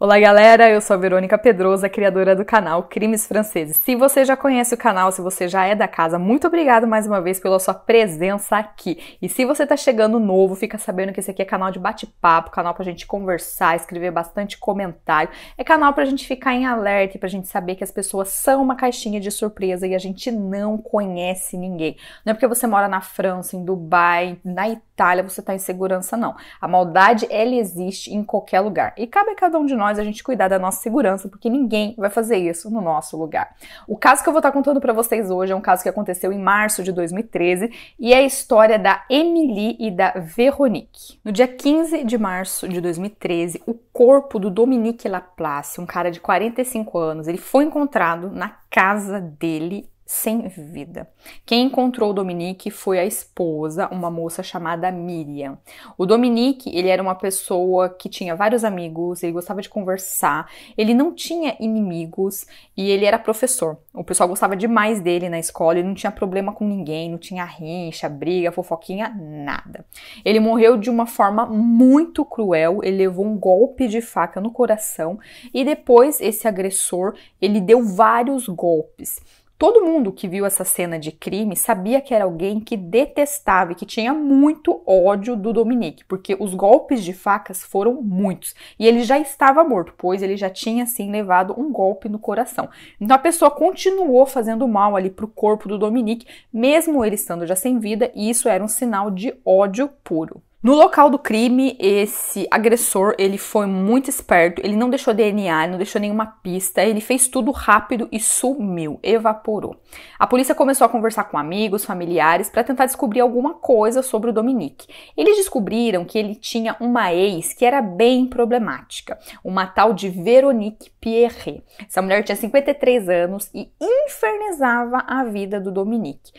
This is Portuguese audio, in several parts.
Olá galera, eu sou a Verônica Pedrosa, criadora do canal Crimes Franceses. Se você já conhece o canal, se você já é da casa, muito obrigado mais uma vez pela sua presença aqui. E se você tá chegando novo, fica sabendo que esse aqui é canal de bate-papo, canal pra gente conversar, escrever bastante comentário. É canal pra gente ficar em alerta e pra gente saber que as pessoas são uma caixinha de surpresa e a gente não conhece ninguém. Não é porque você mora na França, em Dubai, na Itália, você tá em segurança, não. A maldade, ela existe em qualquer lugar. E cabe a cada um de nós a gente cuidar da nossa segurança, porque ninguém vai fazer isso no nosso lugar. O caso que eu vou estar contando para vocês hoje é um caso que aconteceu em março de 2013 e é a história da Émilie e da Véronique. No dia 15 de março de 2013, o corpo do Dominique Laplace, um cara de 45 anos, ele foi encontrado na casa dele sem vida. Quem encontrou o Dominique foi a esposa, uma moça chamada Miriam. O Dominique, ele era uma pessoa que tinha vários amigos, ele gostava de conversar, ele não tinha inimigos e ele era professor. O pessoal gostava demais dele na escola, ele não tinha problema com ninguém, não tinha rincha, briga, fofoquinha, nada. Ele morreu de uma forma muito cruel, ele levou um golpe de faca no coração e depois esse agressor, ele deu vários golpes. Todo mundo que viu essa cena de crime sabia que era alguém que detestava e que tinha muito ódio do Dominique, porque os golpes de facas foram muitos e ele já estava morto, pois ele já tinha sim levado um golpe no coração. Então a pessoa continuou fazendo mal ali pro corpo do Dominique, mesmo ele estando já sem vida, e isso era um sinal de ódio puro. No local do crime, esse agressor, ele foi muito esperto, ele não deixou DNA, ele não deixou nenhuma pista, ele fez tudo rápido e sumiu, evaporou. A polícia começou a conversar com amigos, familiares, para tentar descobrir alguma coisa sobre o Dominique. Eles descobriram que ele tinha uma ex que era bem problemática, uma tal de Véronique Pierret. Essa mulher tinha 53 anos e infernizava a vida do Dominique.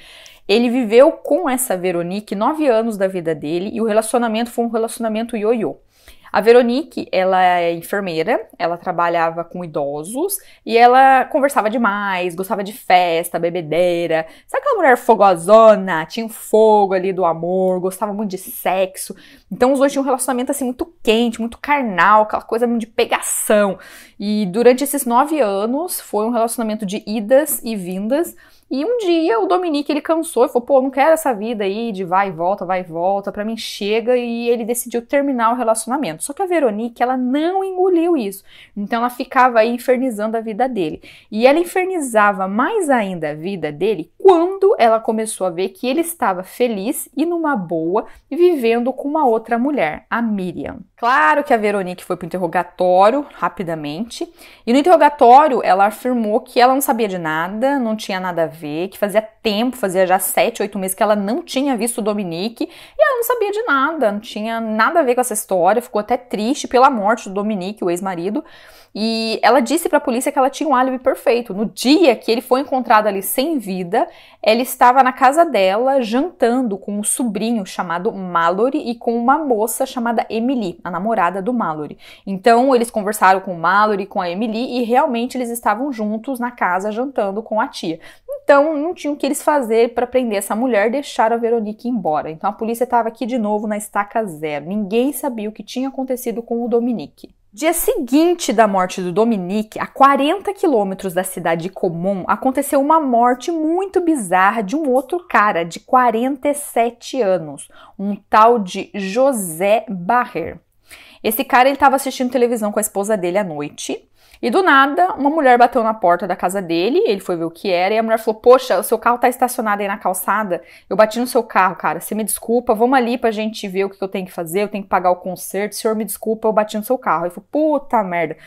Ele viveu com essa Véronique 9 anos da vida dele e o relacionamento foi um relacionamento ioiô. A Véronique, ela é enfermeira, ela trabalhava com idosos e ela conversava demais, gostava de festa, bebedeira. Sabe aquela mulher fogosona? Tinha um fogo ali do amor, gostava muito de sexo. Então os dois tinham um relacionamento assim muito quente, muito carnal, aquela coisa de pegação. E durante esses 9 anos foi um relacionamento de idas e vindas. E um dia o Dominique, ele cansou e falou, pô, não quero essa vida aí de vai e volta, pra mim chega, e ele decidiu terminar o relacionamento. Só que a Véronique, ela não engoliu isso, então ela ficava aí infernizando a vida dele. E ela infernizava mais ainda a vida dele quando ela começou a ver que ele estava feliz e numa boa, vivendo com uma outra mulher, a Miriam. Claro que a Véronique foi pro interrogatório rapidamente, e no interrogatório ela afirmou que ela não sabia de nada, não tinha nada a ver, que fazia tempo, fazia já 7, 8 meses que ela não tinha visto o Dominique, e ela não sabia de nada, não tinha nada a ver com essa história, ficou até triste pela morte do Dominique, o ex-marido, e ela disse para a polícia que ela tinha um álibi perfeito. No dia que ele foi encontrado ali sem vida, ela estava na casa dela jantando com um sobrinho chamado Mallory e com uma moça chamada Émilie, a namorada do Mallory. Então eles conversaram com o Mallory, com a Émilie, e realmente eles estavam juntos na casa jantando com a tia. Então não tinham o que eles fazer para prender essa mulher, deixar a Véronique embora. Então a polícia estava aqui de novo na estaca zero. Ninguém sabia o que tinha acontecido com o Dominique. Dia seguinte da morte do Dominique, a 40 quilômetros da cidade de Caumont, aconteceu uma morte muito bizarra de um outro cara de 47 anos, um tal de José Barrer. Esse cara, ele estava assistindo televisão com a esposa dele à noite e do nada uma mulher bateu na porta da casa dele, ele foi ver o que era e a mulher falou, poxa, o seu carro tá estacionado aí na calçada, eu bati no seu carro, cara, você me desculpa, vamos ali pra gente ver o que eu tenho que fazer, eu tenho que pagar o conserto, senhor me desculpa, eu bati no seu carro. Ele falou, puta merda.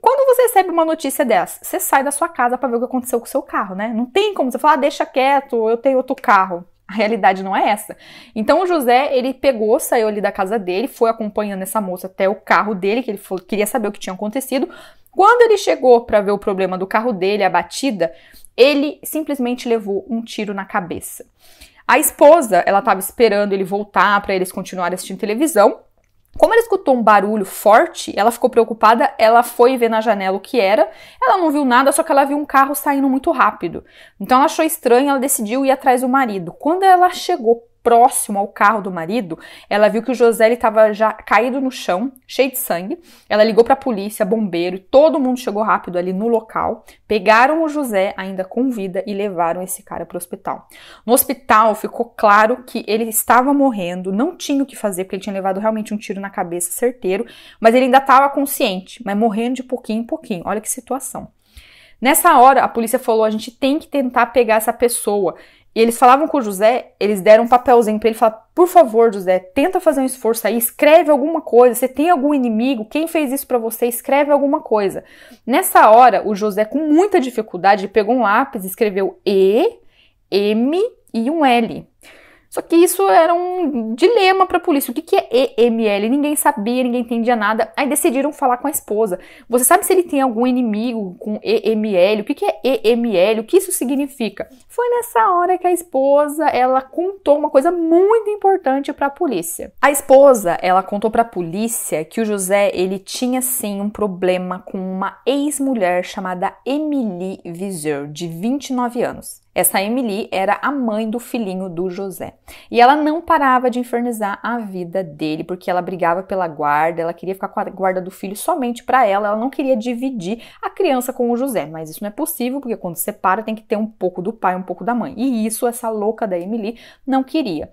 Quando você recebe uma notícia dessa, você sai da sua casa pra ver o que aconteceu com o seu carro, né? Não tem como você falar, deixa quieto, eu tenho outro carro. A realidade não é essa. Então o José, ele pegou, saiu ali da casa dele, foi acompanhando essa moça até o carro dele, que ele queria saber o que tinha acontecido. Quando ele chegou para ver o problema do carro dele, a batida, ele simplesmente levou um tiro na cabeça. A esposa, ela estava esperando ele voltar para eles continuarem assistindo televisão. Como ela escutou um barulho forte, ela ficou preocupada, ela foi ver na janela o que era, ela não viu nada, só que ela viu um carro saindo muito rápido. Então ela achou estranho, ela decidiu ir atrás do marido. Quando ela chegou próximo ao carro do marido, ela viu que o José estava já caído no chão, cheio de sangue. Ela ligou para a polícia, bombeiro, e todo mundo chegou rápido ali no local. Pegaram o José ainda com vida e levaram esse cara para o hospital. No hospital ficou claro que ele estava morrendo, não tinha o que fazer, porque ele tinha levado realmente um tiro na cabeça certeiro, mas ele ainda estava consciente, mas morrendo de pouquinho em pouquinho. Olha que situação. Nessa hora, a polícia falou, a gente tem que tentar pegar essa pessoa. E eles falavam com o José, eles deram um papelzinho para ele falar, por favor, José, tenta fazer um esforço aí, escreve alguma coisa, você tem algum inimigo, quem fez isso para você, escreve alguma coisa. Nessa hora, o José, com muita dificuldade, pegou um lápis, escreveu E, M e um L. Só que isso era um dilema para a polícia. O que é EML? Ninguém sabia, ninguém entendia nada. Aí decidiram falar com a esposa. Você sabe se ele tem algum inimigo com EML? O que é EML? O que isso significa? Foi nessa hora que a esposa, ela contou uma coisa muito importante para a polícia. A esposa, ela contou para a polícia que o José, ele tinha sim um problema com uma ex-mulher chamada Emily Viseur, de 29 anos. Essa Emily era a mãe do filhinho do José. E ela não parava de infernizar a vida dele, porque ela brigava pela guarda, ela queria ficar com a guarda do filho somente para ela não queria dividir a criança com o José. Mas isso não é possível, porque quando separa tem que ter um pouco do pai, um pouco da mãe. E isso essa louca da Emily não queria.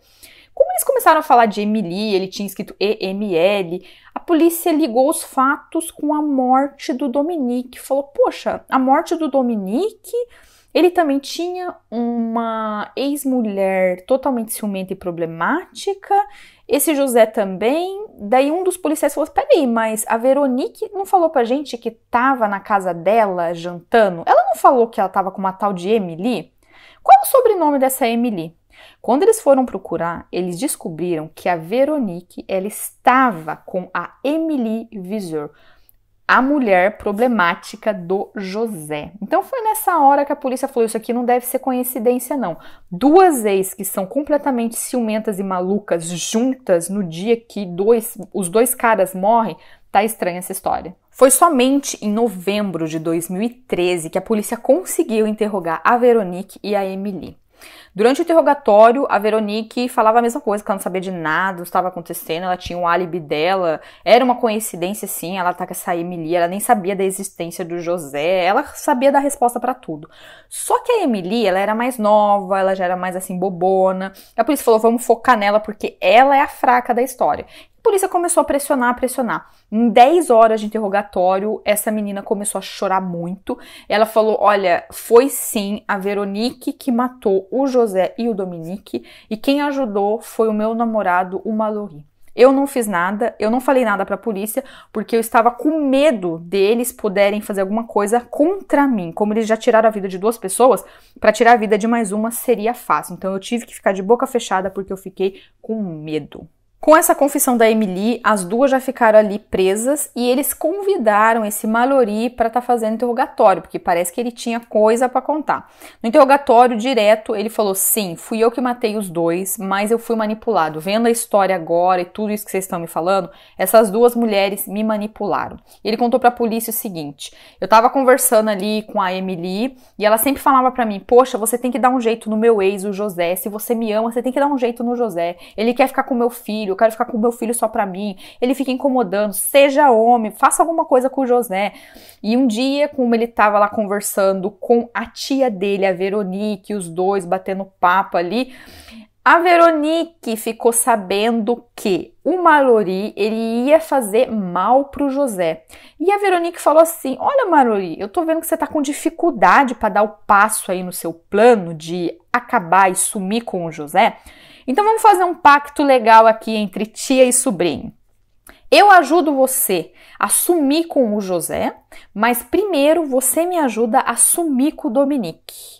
Como eles começaram a falar de Emily, ele tinha escrito EML, a polícia ligou os fatos com a morte do Dominique. Falou, poxa, a morte do Dominique... Ele também tinha uma ex-mulher totalmente ciumenta e problemática. Esse José também. Daí um dos policiais falou, peraí, mas a Veronique não falou pra gente que tava na casa dela jantando? Ela não falou que ela tava com uma tal de Emily? Qual é o sobrenome dessa Emily? Quando eles foram procurar, eles descobriram que a Veronique, ela estava com a Emily Viseur, a mulher problemática do José. Então foi nessa hora que a polícia falou, isso aqui não deve ser coincidência não. Duas ex que são completamente ciumentas e malucas juntas no dia que os dois caras morrem, tá estranha essa história. Foi somente em novembro de 2013 que a polícia conseguiu interrogar a Veronique e a Emily. Durante o interrogatório, a Veronique falava a mesma coisa, que ela não sabia de nada, do que estava acontecendo, ela tinha um álibi dela, era uma coincidência sim, ela tá com essa Emily, ela nem sabia da existência do José, ela sabia dar resposta pra tudo. Só que a Emily, ela era mais nova, ela já era mais assim bobona, a polícia falou, vamos focar nela porque ela é a fraca da história. A polícia começou a pressionar. Em 10 horas de interrogatório, essa menina começou a chorar muito. Ela falou, olha, foi sim a Veronique que matou o José e o Dominique, e quem ajudou foi o meu namorado, o Mallory. Eu não fiz nada, eu não falei nada pra polícia, porque eu estava com medo deles poderem fazer alguma coisa contra mim. Como eles já tiraram a vida de 2 pessoas, pra tirar a vida de mais uma seria fácil. Então eu tive que ficar de boca fechada porque eu fiquei com medo. Com essa confissão da Emily, as duas já ficaram ali presas e eles convidaram esse Mallory para estar fazendo interrogatório, porque parece que ele tinha coisa para contar. No interrogatório direto, ele falou, sim, fui eu que matei os 2, mas eu fui manipulado. Vendo a história agora e tudo isso que vocês estão me falando, essas 2 mulheres me manipularam. Ele contou para a polícia o seguinte, eu tava conversando ali com a Emily e ela sempre falava para mim, poxa, você tem que dar um jeito no meu ex, o José, se você me ama, você tem que dar um jeito no José, ele quer ficar com meu filho, eu quero ficar com meu filho só pra mim, ele fica incomodando, seja homem, faça alguma coisa com o José. E um dia, como ele tava lá conversando com a tia dele, a Veronique, os dois batendo papo ali, a Veronique ficou sabendo que o Mallory, ele ia fazer mal pro José. E a Veronique falou assim, olha Mallory, eu tô vendo que você tá com dificuldade pra dar o passo aí no seu plano de acabar e sumir com o José. Então vamos fazer um pacto legal aqui entre tia e sobrinho. Eu ajudo você a sumir com o José, mas primeiro você me ajuda a sumir com o Dominique.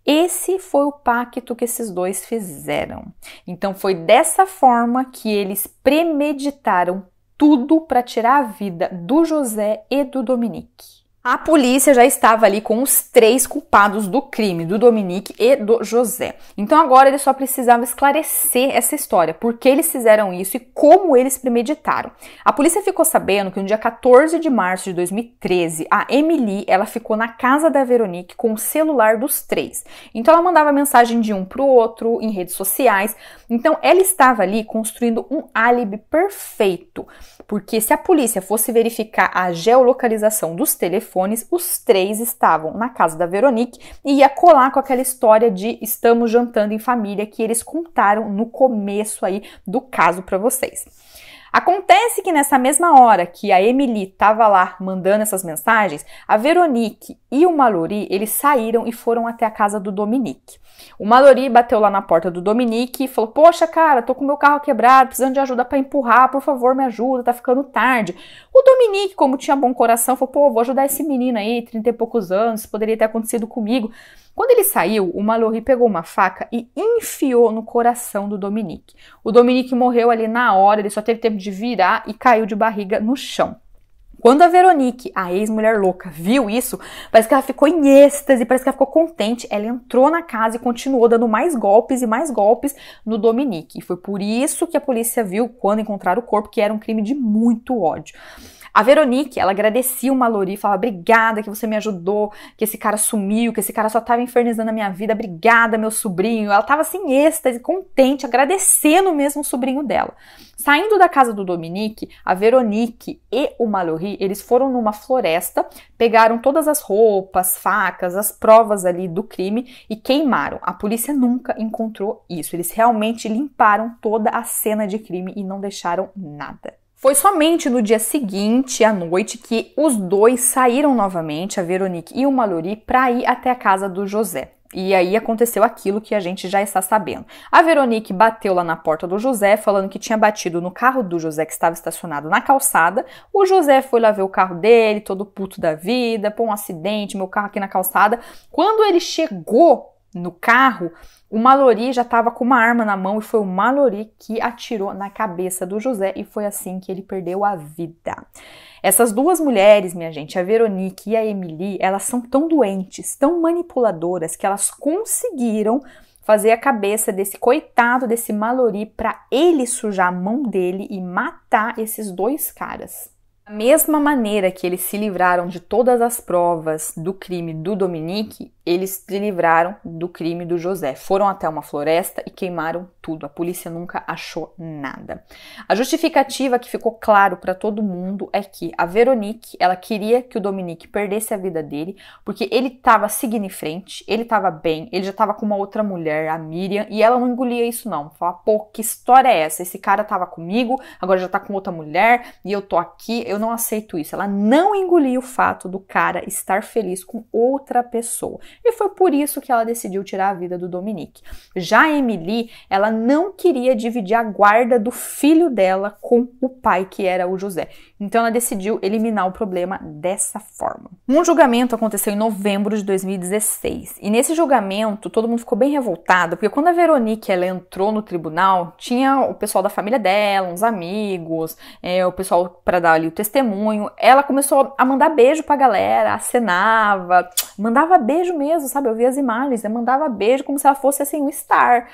Esse foi o pacto que esses 2 fizeram. Então foi dessa forma que eles premeditaram tudo para tirar a vida do José e do Dominique. A polícia já estava ali com os 3 culpados do crime, do Dominique e do José. Então agora eles só precisavam esclarecer essa história, por que eles fizeram isso e como eles premeditaram. A polícia ficou sabendo que no dia 14 de março de 2013, a Emily, ela ficou na casa da Veronique com o celular dos 3. Então ela mandava mensagem de um para o outro em redes sociais. Então ela estava ali construindo um álibi perfeito, porque se a polícia fosse verificar a geolocalização dos telefones, os 3 estavam na casa da Veronique e ia colar com aquela história de estamos jantando em família que eles contaram no começo aí do caso para vocês. Acontece que nessa mesma hora que a Emily estava lá mandando essas mensagens, a Veronique e o Mallory, eles saíram e foram até a casa do Dominique. O Mallory bateu lá na porta do Dominique e falou: poxa, cara, tô com meu carro quebrado, precisando de ajuda para empurrar, por favor, me ajuda, tá ficando tarde. O Dominique, como tinha bom coração, falou: pô, vou ajudar esse menino aí, 30 e poucos anos, poderia ter acontecido comigo. Quando ele saiu, o Mallory pegou uma faca e enfiou no coração do Dominique. O Dominique morreu ali na hora, ele só teve tempo de virar e caiu de barriga no chão. Quando a Veronique, a ex-mulher louca, viu isso, parece que ela ficou em êxtase, parece que ela ficou contente. Ela entrou na casa e continuou dando mais golpes e mais golpes no Dominique. E foi por isso que a polícia viu, quando encontraram o corpo, que era um crime de muito ódio. A Veronique, ela agradecia o Mallory, falava: obrigada que você me ajudou, que esse cara sumiu, que esse cara só estava infernizando a minha vida, obrigada, meu sobrinho. Ela estava assim, em êxtase, contente, agradecendo mesmo o sobrinho dela. Saindo da casa do Dominique, a Veronique e o Mallory, eles foram numa floresta, pegaram todas as roupas, facas, as provas ali do crime e queimaram. A polícia nunca encontrou isso. Eles realmente limparam toda a cena de crime e não deixaram nada. Foi somente no dia seguinte, à noite, que os 2 saíram novamente, a Veronique e o Mallory, para ir até a casa do José. E aí aconteceu aquilo que a gente já está sabendo. A Veronique bateu lá na porta do José, falando que tinha batido no carro do José, que estava estacionado na calçada. O José foi lá ver o carro dele, todo puto da vida, pô, um acidente, meu carro aqui na calçada. Quando ele chegou no carro, o Mallory já estava com uma arma na mão e foi o Mallory que atirou na cabeça do José e foi assim que ele perdeu a vida. Essas 2 mulheres, minha gente, a Veronique e a Emily, elas são tão doentes, tão manipuladoras, que elas conseguiram fazer a cabeça desse coitado, desse Mallory, para ele sujar a mão dele e matar esses 2 caras. Da mesma maneira que eles se livraram de todas as provas do crime do Dominique, eles se livraram do crime do José. Foram até uma floresta e queimaram tudo. A polícia nunca achou nada. A justificativa que ficou claro para todo mundo é que a Veronique, ela queria que o Dominique perdesse a vida dele, porque ele estava seguindo em frente, ele estava bem, ele já estava com uma outra mulher, a Miriam, e ela não engolia isso não. Falava: pô, que história é essa? Esse cara estava comigo, agora já tá com outra mulher, e eu tô aqui, eu não aceito isso. Ela não engolia o fato do cara estar feliz com outra pessoa. E foi por isso que ela decidiu tirar a vida do Dominique. Já a Emily, ela não queria dividir a guarda do filho dela com o pai, que era o José. Então ela decidiu eliminar o problema dessa forma. Um julgamento aconteceu em novembro de 2016. E nesse julgamento, todo mundo ficou bem revoltado, porque quando a Veronique ela entrou no tribunal, tinha o pessoal da família dela, uns amigos, o pessoal para dar ali o testemunho. Ela começou a mandar beijo pra galera, acenava, mandava beijo mesmo, sabe? Eu vi as imagens, mandava beijo como se ela fosse assim um star.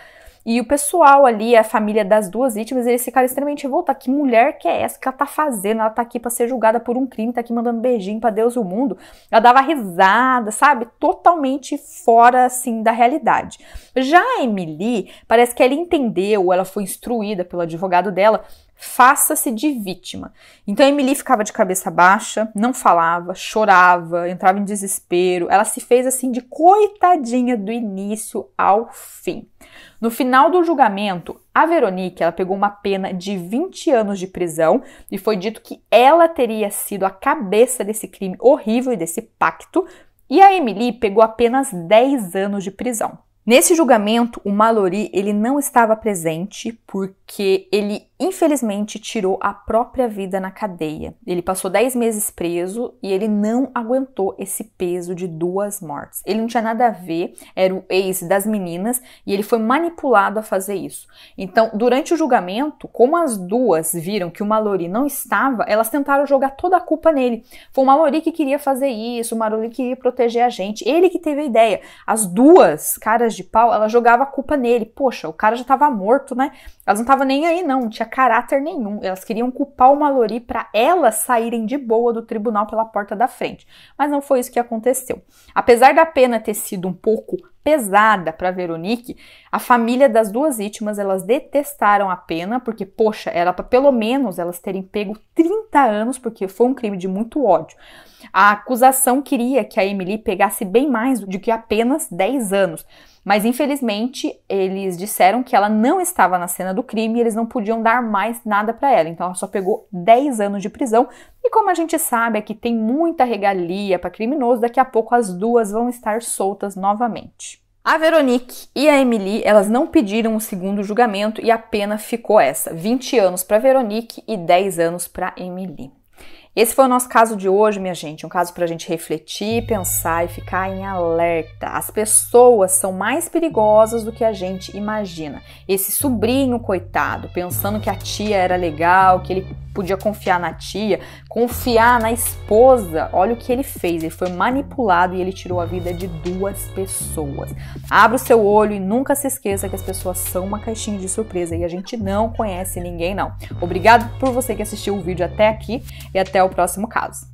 E o pessoal ali, a família das 2 vítimas, eles ficaram extremamente revoltados. Que mulher que é essa? O que ela tá fazendo? Ela tá aqui pra ser julgada por um crime, tá aqui mandando beijinho pra Deus e o mundo. Ela dava risada, sabe? Totalmente fora, assim, da realidade. Já a Emily, parece que ela entendeu, ela foi instruída pelo advogado dela, faça-se de vítima. Então a Emily ficava de cabeça baixa, não falava, chorava, entrava em desespero. Ela se fez assim de coitadinha do início ao fim. No final do julgamento, a Veronique, ela pegou uma pena de 20 anos de prisão e foi dito que ela teria sido a cabeça desse crime horrível e desse pacto, e a Emily pegou apenas 10 anos de prisão. Nesse julgamento, o Mallory, ele não estava presente porque ele, infelizmente, tirou a própria vida na cadeia. Ele passou 10 meses preso e ele não aguentou esse peso de 2 mortes. Ele não tinha nada a ver, era o ex das meninas e ele foi manipulado a fazer isso. Então, durante o julgamento, como as duas viram que o Mallory não estava, elas tentaram jogar toda a culpa nele. Foi o Mallory que queria fazer isso, o Mallory queria proteger a gente, ele que teve a ideia. As duas caras de pau, ela jogava a culpa nele. Poxa, o cara já estava morto, né? Elas não estavam nem aí não tinha caráter nenhum. Elas queriam culpar o Mallory para elas saírem de boa do tribunal pela porta da frente. Mas não foi isso que aconteceu. Apesar da pena ter sido um pouco pesada para Veronique, a família das duas vítimas, elas detestaram a pena, porque, poxa, era para pelo menos elas terem pego 30 anos, porque foi um crime de muito ódio. A acusação queria que a Emily pegasse bem mais do que apenas 10 anos. Mas, infelizmente, eles disseram que ela não estava na cena do crime e eles não podiam dar mais nada para ela. Então, ela só pegou 10 anos de prisão. E como a gente sabe, aqui tem muita regalia para criminoso, daqui a pouco as duas vão estar soltas novamente. A Veronique e a Emily, elas não pediram o segundo julgamento e a pena ficou essa. 20 anos para Veronique e 10 anos para Emily. Esse foi o nosso caso de hoje, minha gente, um caso pra gente refletir, pensar e ficar em alerta. As pessoas são mais perigosas do que a gente imagina. Esse sobrinho, coitado, pensando que a tia era legal, que ele podia confiar na tia, confiar na esposa, olha o que ele fez, ele foi manipulado e ele tirou a vida de 2 pessoas. Abra o seu olho e nunca se esqueça que as pessoas são uma caixinha de surpresa e a gente não conhece ninguém, não. Obrigado por você que assistiu o vídeo até aqui e até o próximo caso.